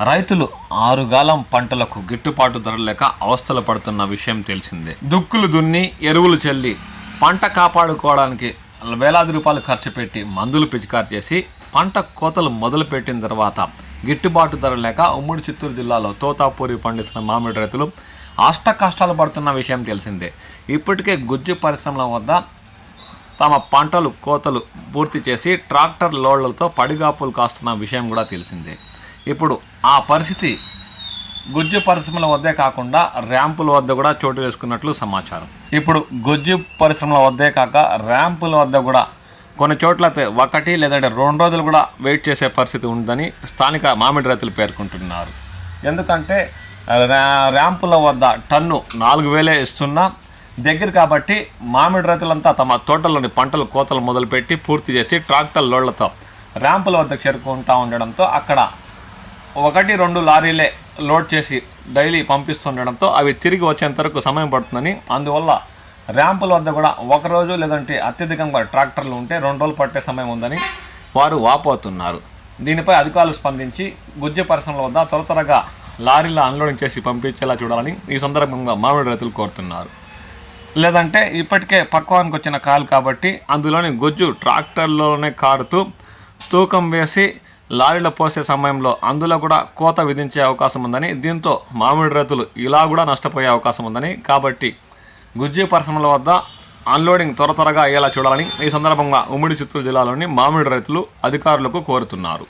రైతులు ఆరుగాలం పంటలకు గిట్టుబాటు ధర లేక అవస్థలు పడుతున్న విషయం తెలిసిందే. దుక్కులు దున్ని ఎరువులు చల్లి పంట కాపాడుకోవడానికి వేలాది రూపాయలు ఖర్చు పెట్టి మందులు పిచికారు చేసి పంట కోతలు మొదలుపెట్టిన తర్వాత గిట్టుబాటు ధర లేక ఉమ్మడి చిత్తూరు జిల్లాలో తోతాపూరి పండిస్తున్న మామిడి రైతులు అష్ట కష్టాలు పడుతున్న విషయం తెలిసిందే. ఇప్పటికే గుజ్జు పరిశ్రమల వద్ద తమ పంటలు కోతలు పూర్తి చేసి ట్రాక్టర్ లోడ్లతో పడిగాపులు కాస్తున్న విషయం కూడా తెలిసిందే. ఇప్పుడు ఆ పరిస్థితి గుజ్జు పరిశ్రమల వద్దే కాకుండా ర్యాంపుల వద్ద కూడా చోటు చేసుకున్నట్లు సమాచారం. ఇప్పుడు గుజ్జు పరిశ్రమల వద్దే కాక ర్యాంపుల వద్ద కూడా కొన్ని చోట్ల ఒకటి లేదంటే 2 రోజులు కూడా వెయిట్ చేసే పరిస్థితి ఉందని స్థానిక మామిడి రైతులు పేర్కొంటున్నారు. ఎందుకంటే ర్యాంపుల వద్ద టన్ను 4,000 ఇస్తున్నా దగ్గర కాబట్టి మామిడి రైతులంతా తమ తోటల్లోని పంటలు కోతలు మొదలుపెట్టి పూర్తి చేసి ట్రాక్టర్ లోడ్లతో ర్యాంపుల వద్దకు చేరుకుంటూ ఉండడంతో అక్కడ 1-2 లారీలే లోడ్ చేసి డైలీ పంపిస్తుండడంతో అవి తిరిగి వచ్చేంత వరకు సమయం పడుతుందని, అందువల్ల ర్యాంపుల వద్ద కూడా 1 రోజు లేదంటే అత్యధికంగా ట్రాక్టర్లు ఉంటే 2 రోజులు పట్టే సమయం ఉందని వారు వాపోతున్నారు. దీనిపై అధికారులు స్పందించి గుజ్జు పరిశ్రమల వద్ద త్వరగా లారీల అన్లోడింగ్ చేసి పంపించేలా చూడాలని ఈ సందర్భంగా మామిడి రైతులు కోరుతున్నారు. లేదంటే ఇప్పటికే పక్వానికి వచ్చిన కాయలు కాబట్టి అందులోని గుజ్జు ట్రాక్టర్లోనే కారుతూ తూకం వేసి లారీలో పోసే సమయంలో అందులో కూడా కోత విధించే అవకాశం ఉందని, దీంతో మామిడి రైతులు ఇలా కూడా నష్టపోయే అవకాశం ఉందని, కాబట్టి గుజ్జు పరిశ్రమల వద్ద అన్లోడింగ్ త్వరగా అయ్యేలా చూడాలని ఈ సందర్భంగా ఉమ్మడి చిత్తూరు జిల్లాలోని మామిడి రైతులు అధికారులకు కోరుతున్నారు.